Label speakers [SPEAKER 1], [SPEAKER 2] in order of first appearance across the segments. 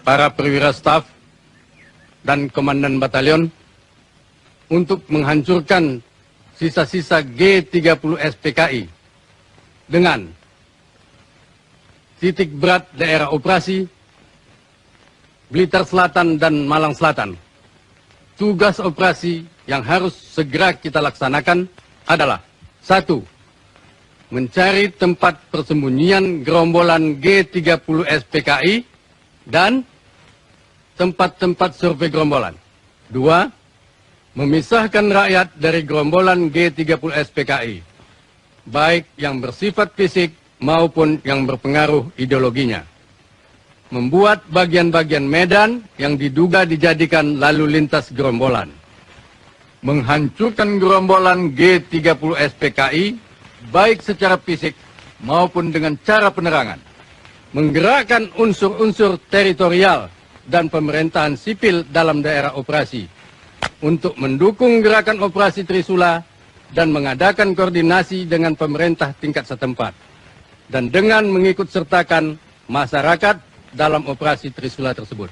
[SPEAKER 1] para perwira staf dan komandan batalion untuk menghancurkan sisa-sisa G30 SPKI dengan titik berat daerah operasi Blitar Selatan dan Malang Selatan. Tugas operasi yang harus segera kita laksanakan adalah: 1. Mencari tempat persembunyian gerombolan G30 SPKI dan tempat-tempat survei gerombolan. 2. Memisahkan rakyat dari gerombolan G30 SPKI, baik yang bersifat fisik maupun yang berpengaruh ideologinya. Membuat bagian-bagian medan yang diduga dijadikan lalu lintas gerombolan. Menghancurkan gerombolan G30 SPKI, baik secara fisik maupun dengan cara penerangan. Menggerakkan unsur-unsur teritorial dan pemerintahan sipil dalam daerah operasi untuk mendukung gerakan operasi Trisula dan mengadakan koordinasi dengan pemerintah tingkat setempat, dan dengan mengikut sertakan masyarakat dalam operasi Trisula tersebut.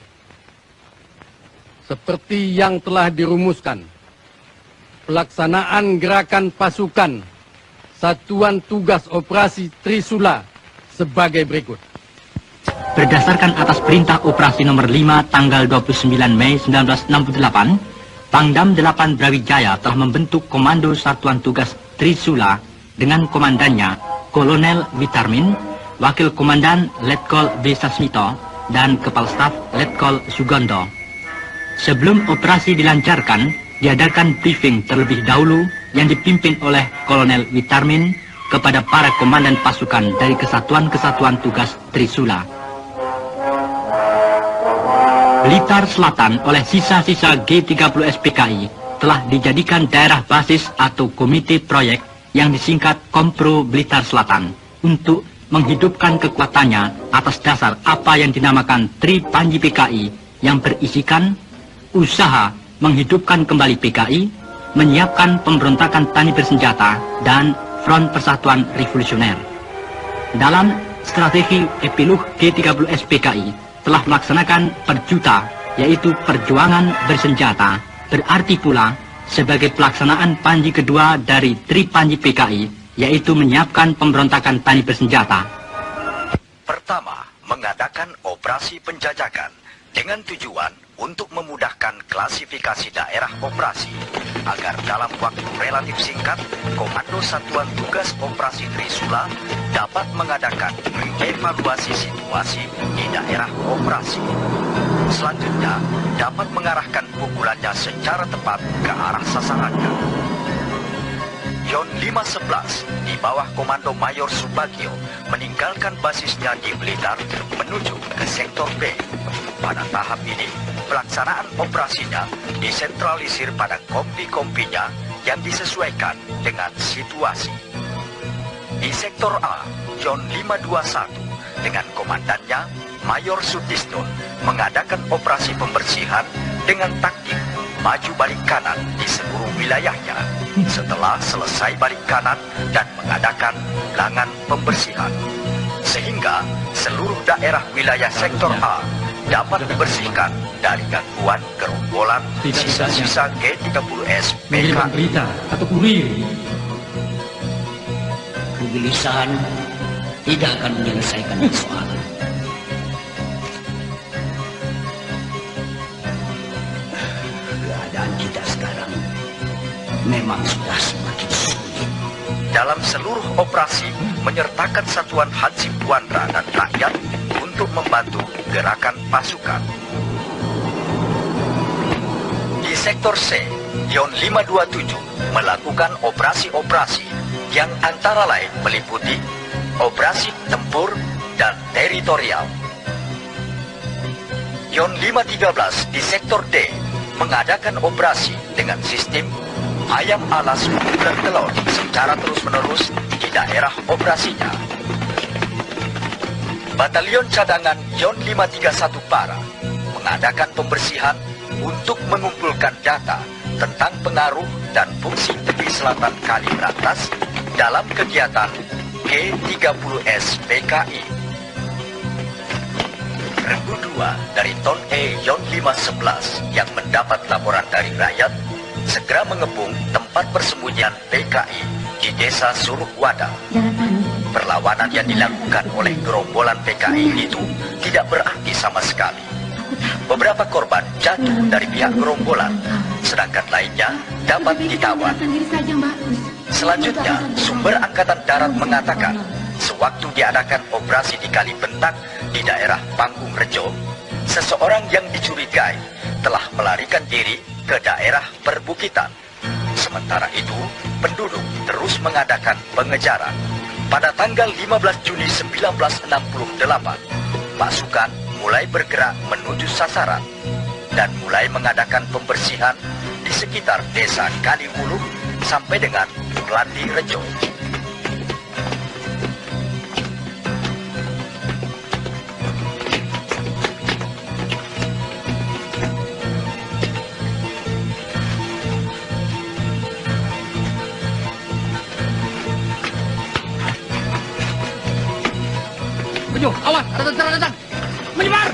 [SPEAKER 1] Seperti yang telah dirumuskan, pelaksanaan gerakan pasukan Satuan Tugas Operasi Trisula sebagai berikut.
[SPEAKER 2] Berdasarkan atas perintah operasi nomor 5 tanggal 29 Mei 1968, Pangdam 8 Brawijaya telah membentuk Komando Satuan Tugas Trisula dengan komandannya Kolonel Witarmin, Wakil Komandan Letkol B. Sasmito, dan Kepala Staf Letkol Sugondo. Sebelum operasi dilancarkan, diadakan briefing terlebih dahulu yang dipimpin oleh Kolonel Witarmin kepada para komandan pasukan dari kesatuan-kesatuan tugas Trisula. Blitar Selatan oleh sisa-sisa G30 SPKI telah dijadikan daerah basis atau komite proyek yang disingkat Kompro Blitar Selatan untuk menghidupkan kekuatannya atas dasar apa yang dinamakan Tri Panji PKI yang berisikan usaha menghidupkan kembali PKI, menyiapkan pemberontakan tani bersenjata, dan Front Persatuan Revolusioner. Dalam strategi epilog G30 SPKI telah melaksanakan perjuta, yaitu perjuangan bersenjata, berarti pula sebagai pelaksanaan panji kedua dari Tri Panji PKI, yaitu menyiapkan pemberontakan tani bersenjata.
[SPEAKER 3] Pertama, mengadakan operasi penjajakan dengan tujuan untuk memudahkan klasifikasi daerah operasi agar dalam waktu relatif singkat Komando Satuan Tugas Operasi Trisula dapat mengadakan evaluasi situasi di daerah operasi. Selanjutnya, dapat mengarahkan pukulannya secara tepat ke arah sasarannya. Yon 511 di bawah Komando Mayor Subagio meninggalkan basisnya di Blitar menuju ke sektor B. Pada tahap ini, pelaksanaan operasinya disentralisir pada kompi-kompinya yang disesuaikan dengan situasi. Di sektor A, Yon 521 dengan komandannya Mayor Sutisno mengadakan operasi pembersihan dengan taktik maju balik kanan di seluruh wilayahnya setelah selesai balik kanan dan mengadakan ulangan pembersihan, sehingga seluruh daerah wilayah sektor A dapat dibersihkan dari gangguan gerombolan sisa-sisa G30S PKI.
[SPEAKER 1] Berita atau kurir.
[SPEAKER 4] Kegelisahan tidak akan menyelesaikan persoalan. Keadaan kita sekarang memang sudah semakin sulit.
[SPEAKER 3] Dalam seluruh operasi menyertakan satuan Hansip Wandra dan rakyat untuk membantu gerakan pasukan. Di sektor C, Yon 527 melakukan operasi-operasi yang antara lain meliputi operasi tempur dan teritorial. Yon 513 di sektor D mengadakan operasi dengan sistem ayam alas bulan telur secara terus-menerus di daerah operasinya. Batalion Cadangan Yon 531 Para mengadakan pembersihan untuk mengumpulkan data tentang pengaruh dan fungsi tepi selatan Kali Berantas dalam kegiatan G30S PKI. Regu 2 dari Ton E Yon 511 yang mendapat laporan dari rakyat segera mengepung tempat persembunyian PKI di desa Suruhwada. Perlawanan yang dilakukan oleh gerombolan PKI itu tidak berarti sama sekali. Beberapa korban jatuh dari pihak gerombolan, sedangkan lainnya dapat ditawan. Selanjutnya, sumber Angkatan Darat mengatakan, sewaktu diadakan operasi di Kali Bentak di daerah Panggung Rejo, seseorang yang dicurigai telah melarikan diri ke daerah perbukitan. Sementara itu, penduduk terus mengadakan pengejaran. Pada tanggal 15 Juni 1968, pasukan mulai bergerak menuju sasaran dan mulai mengadakan pembersihan di sekitar desa Kaliwuluh sampai dengan Klandi Rejo.
[SPEAKER 1] Bejo, awas, ada tentara datang. Menyebar!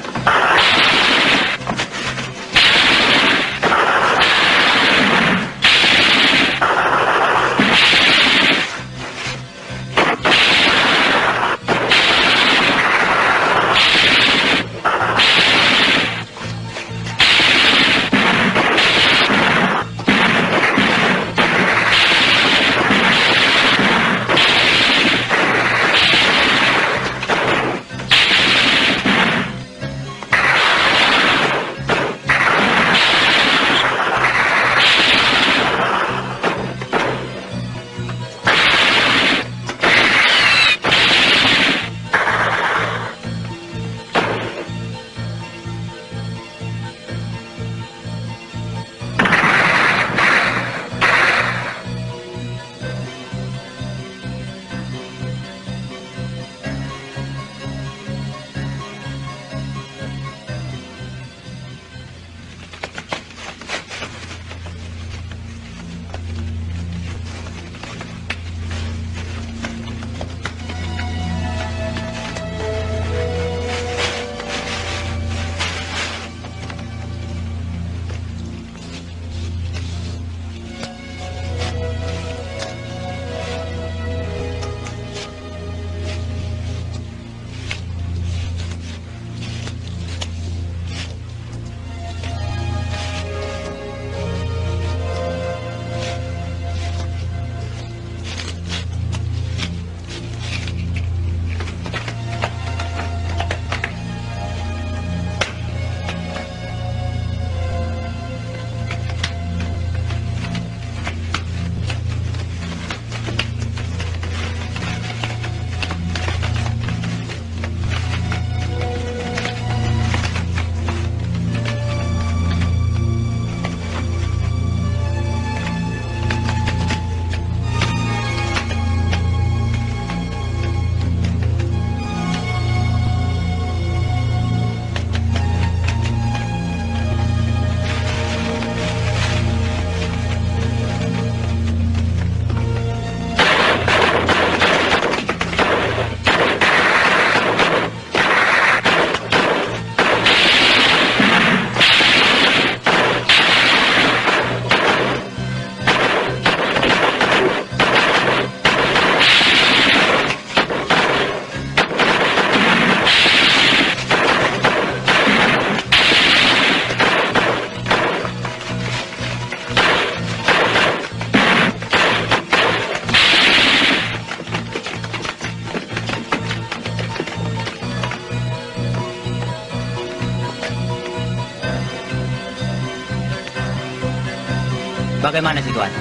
[SPEAKER 2] Bagaimana situasi?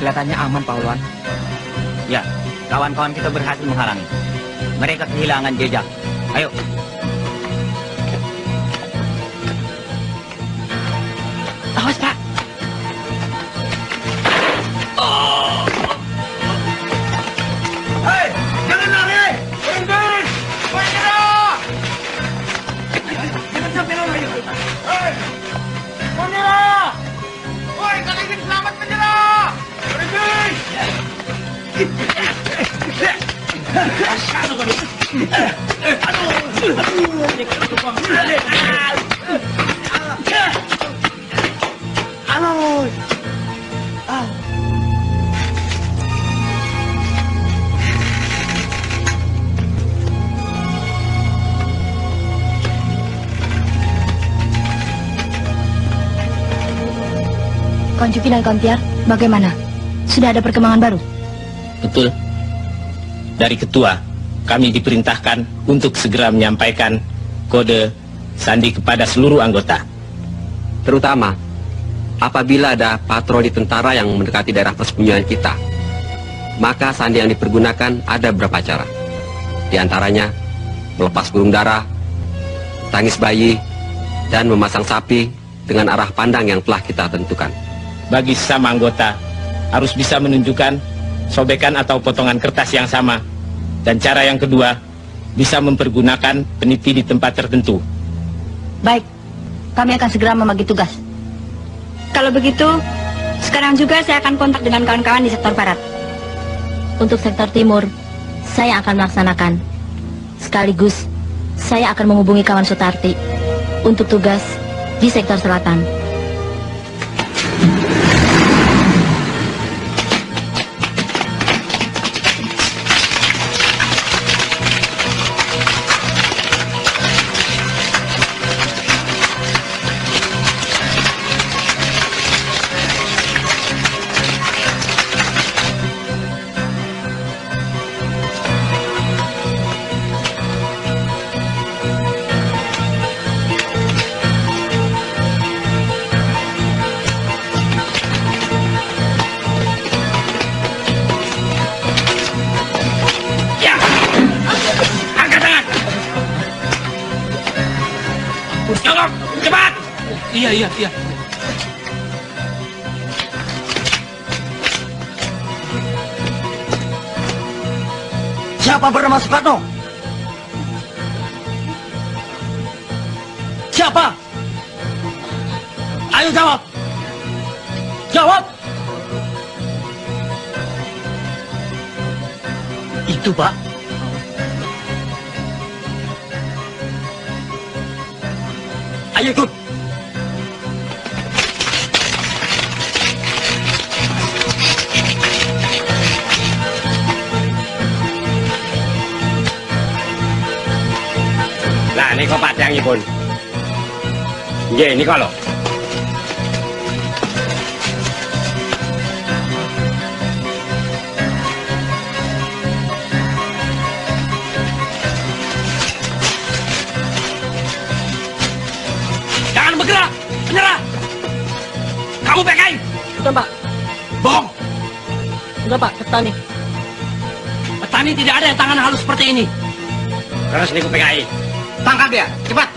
[SPEAKER 5] Kelihatannya aman, Pak Ulwan.
[SPEAKER 2] Ya, kawan-kawan kita berhasil menghalangi. Mereka kehilangan jejak. Ayo.
[SPEAKER 5] Awas, Pak.
[SPEAKER 4] Hei, jangan lari! Berhenti! Menyerah! Jangan sampai lari! Hei! Menyerah! Woi, kalian ingin selamat menyerah! Berhenti! Aduh!
[SPEAKER 6] Kawan Juki dan Kawan Tiar, bagaimana? Sudah ada perkembangan baru?
[SPEAKER 7] Betul. Dari ketua, kami diperintahkan untuk segera menyampaikan kode sandi kepada seluruh anggota.
[SPEAKER 8] Terutama apabila ada patroli tentara yang mendekati daerah persembunyian kita, maka sandi yang dipergunakan ada beberapa cara. Di antaranya melepas burung dara, tangis bayi, dan memasang sapi dengan arah pandang yang telah kita tentukan.
[SPEAKER 7] Bagi sesama anggota, harus bisa menunjukkan sobekan atau potongan kertas yang sama. Dan cara yang kedua, bisa mempergunakan peniti di tempat tertentu.
[SPEAKER 6] Baik, kami akan segera membagi tugas.
[SPEAKER 9] Kalau begitu, sekarang juga saya akan kontak dengan kawan-kawan di sektor barat.
[SPEAKER 6] Untuk sektor timur, saya akan melaksanakan. Sekaligus, saya akan menghubungi kawan Sutarti untuk tugas di sektor selatan.
[SPEAKER 7] Cepat! Iya.
[SPEAKER 4] Siapa bernama Soekarno? Siapa? Ayo jawab. Jawab. Itu, Pak. Ayo ikut.
[SPEAKER 7] Nah, ini kok patangipun. Nggih, ini kalau. Jangan bergerak, menyerah. Kamu pegang.
[SPEAKER 6] Betul, Pak.
[SPEAKER 7] Bohong.
[SPEAKER 6] Enggak, Pak, petani.
[SPEAKER 7] Petani tidak ada yang tangan halus seperti ini. Terus ini ku pegai. Tangkap dia, cepat.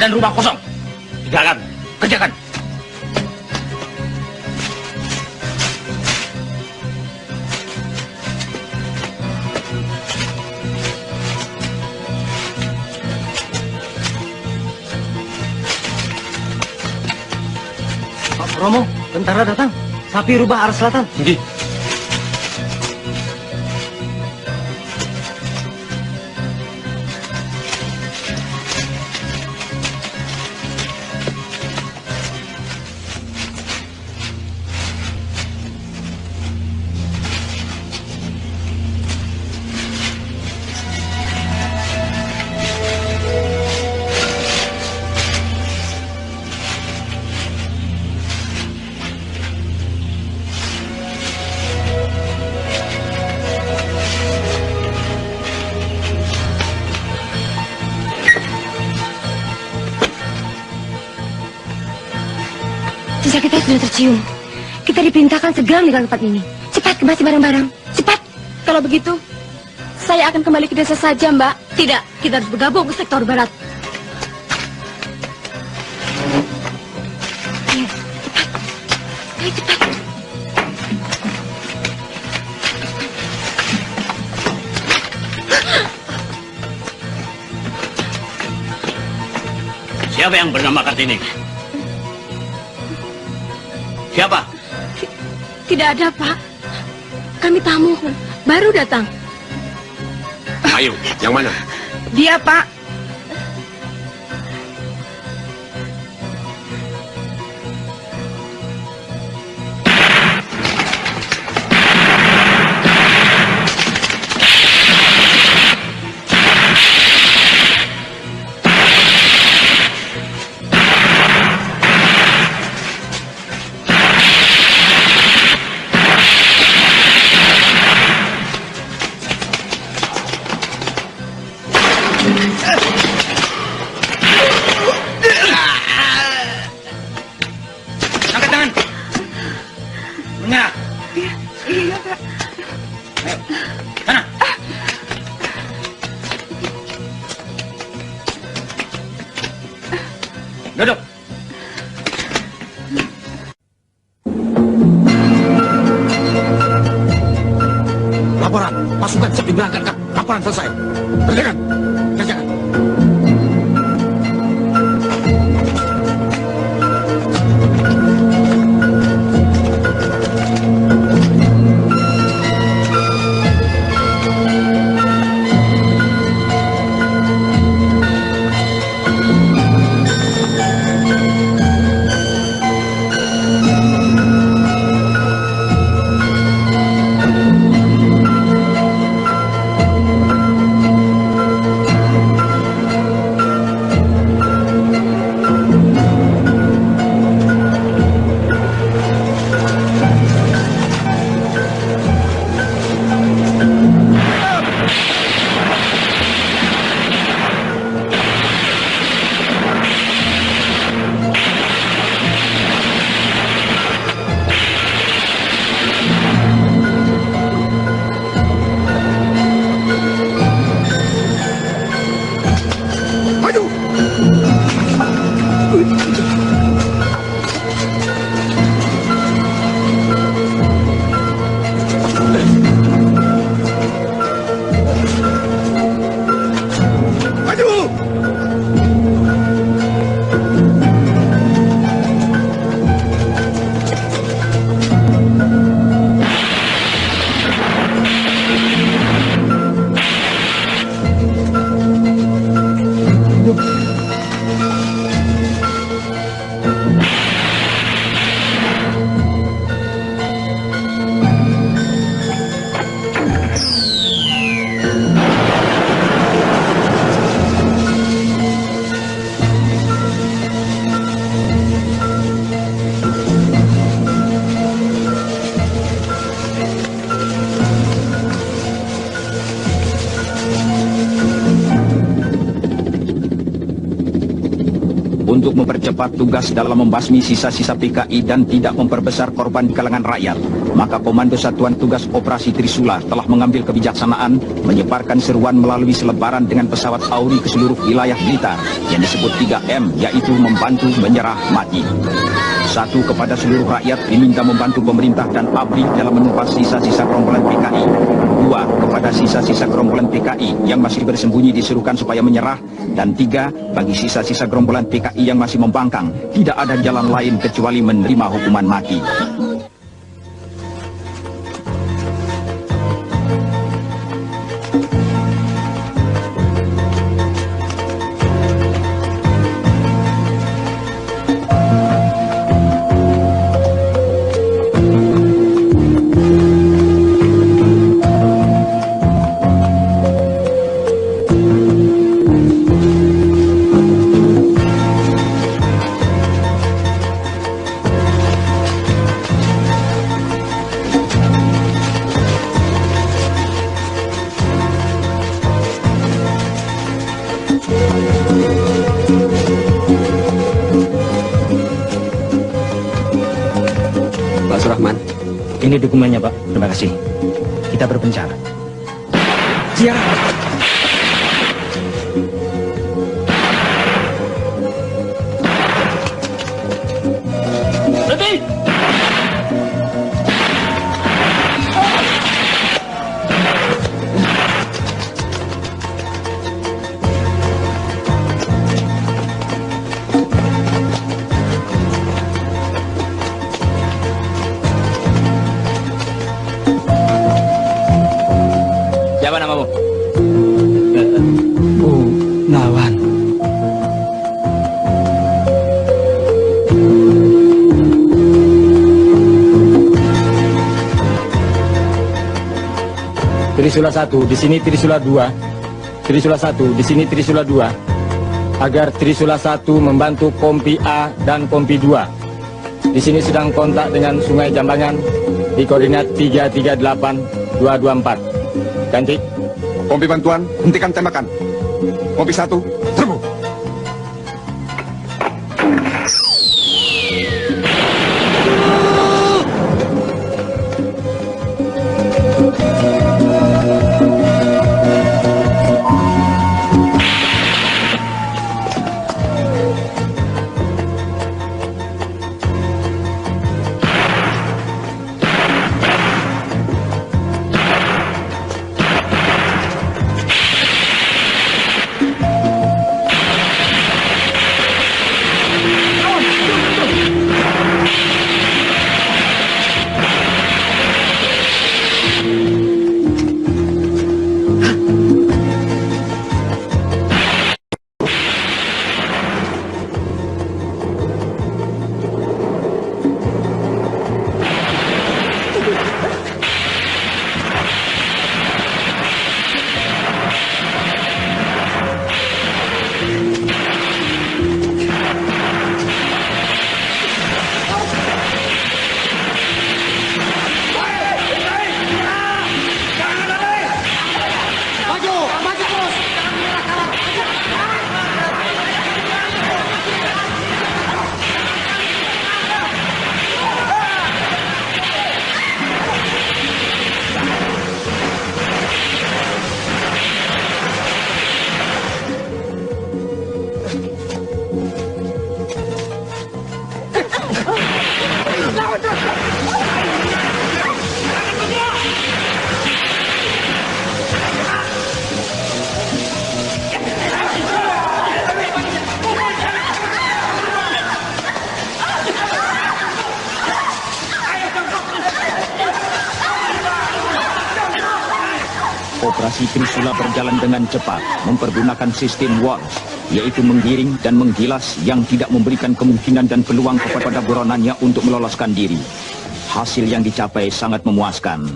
[SPEAKER 7] Keadaan rumah kosong. Tinggalkan, kerjakan.
[SPEAKER 5] Pak Romo, tentara datang. Sapi rubah arah selatan.
[SPEAKER 7] Tinggi.
[SPEAKER 9] Jejak kita sudah tercium. Kita diperintahkan segera meninggalkan tempat ini. Cepat kembali barang-barang. Cepat. Kalau begitu, saya akan kembali ke desa saja, Mbak. Tidak, kita harus bergabung ke sektor barat. Ayo, cepat. Ayo, cepat.
[SPEAKER 2] Siapa yang bernama Kartini? Siapa?
[SPEAKER 9] Tidak ada, Pak. Kami tamu, baru datang.
[SPEAKER 8] Ayo, yang mana?
[SPEAKER 9] Dia, Pak.
[SPEAKER 7] Angkat tangan. Menyerah.
[SPEAKER 9] Iya, Pak.
[SPEAKER 7] Ayo, sana. Duduk.
[SPEAKER 4] Laporan, pasukan siap diberangkatkan. Laporan selesai. Kerjakan. Kerjakan.
[SPEAKER 10] mempercepat tugas dalam membasmi sisa-sisa PKI dan tidak memperbesar korban di kalangan rakyat, maka Komando Satuan Tugas Operasi Trisula telah mengambil kebijaksanaan menyebarkan seruan melalui selebaran dengan pesawat Auri ke seluruh wilayah Blitar yang disebut 3M, yaitu membantu, menyerah, mati. 1. Kepada seluruh rakyat diminta membantu pemerintah dan ABRI dalam menumpas sisa-sisa gerombolan PKI. 2. Kepada sisa-sisa gerombolan PKI yang masih bersembunyi disuruhkan supaya menyerah. Dan 3. Bagi sisa-sisa gerombolan PKI yang masih membangkang, tidak ada jalan lain kecuali menerima hukuman mati.
[SPEAKER 7] Ini dokumennya, Pak. Terima kasih. Kita berpencar. Siap. Berhenti.
[SPEAKER 2] Siapa namamu?
[SPEAKER 7] Nawan. Trisula 1, di sini Trisula 2. Trisula 1, di sini Trisula 2. Agar Trisula 1 membantu Kompi A dan Kompi 2. Di sini sedang kontak dengan Sungai Jambangan di koordinat 338224. Ganti.
[SPEAKER 10] Kompi bantuan, hentikan tembakan. Kompi 1, serbu. Operasi Trisula berjalan dengan cepat, mempergunakan sistem WATS, yaitu menggiring dan menggilas yang tidak memberikan kemungkinan dan peluang kepada buronannya untuk meloloskan diri. Hasil yang dicapai sangat memuaskan.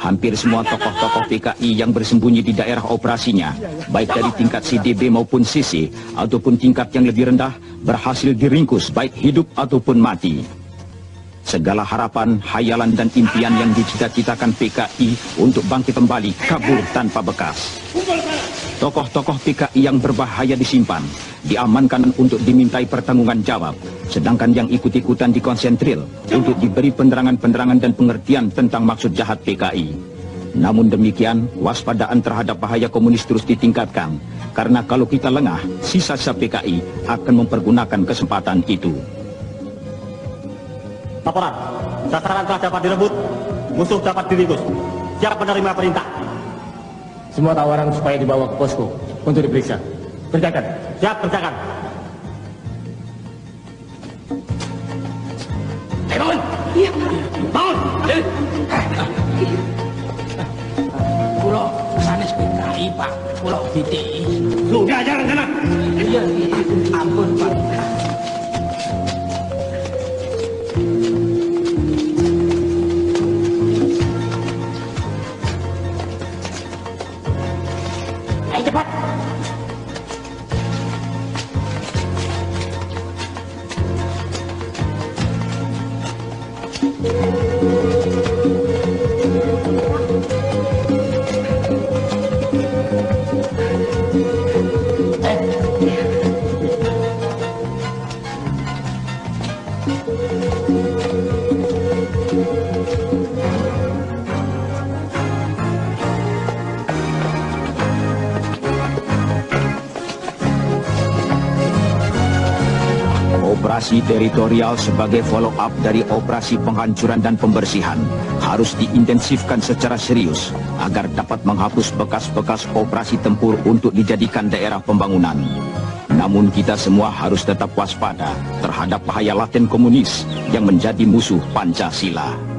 [SPEAKER 10] Hampir semua tokoh-tokoh PKI yang bersembunyi di daerah operasinya, baik dari tingkat CDB maupun CC, ataupun tingkat yang lebih rendah, berhasil diringkus baik hidup ataupun mati. Segala harapan, hayalan dan impian yang dicita-citakan PKI untuk bangkit kembali kabur tanpa bekas. Tokoh-tokoh PKI yang berbahaya disimpan, diamankan untuk dimintai pertanggungan jawab, sedangkan yang ikut-ikutan dikonsentril untuk diberi penerangan-penerangan dan pengertian tentang maksud jahat PKI. Namun demikian, waspadaan terhadap bahaya komunis terus ditingkatkan, karena kalau kita lengah, sisa-sisa PKI akan mempergunakan kesempatan itu.
[SPEAKER 11] Laporan, sasaran telah dapat direbut, musuh dapat diringkus. Siap menerima perintah.
[SPEAKER 7] Semua tawaran supaya dibawa ke posko untuk diperiksa. Kerjakan.
[SPEAKER 11] Siap, kerjakan.
[SPEAKER 4] Bangun!
[SPEAKER 9] Iya.
[SPEAKER 4] Bangun! Pulau sanes PKI, Pak. Pulau BTI.
[SPEAKER 11] Sudah, jalan sana.
[SPEAKER 4] Iya, ampun, Pak.
[SPEAKER 11] Ayo cepat.
[SPEAKER 10] Operasi teritorial sebagai follow-up dari operasi penghancuran dan pembersihan harus diintensifkan secara serius agar dapat menghapus bekas-bekas operasi tempur untuk dijadikan daerah pembangunan. Namun kita semua harus tetap waspada terhadap bahaya laten komunis yang menjadi musuh Pancasila.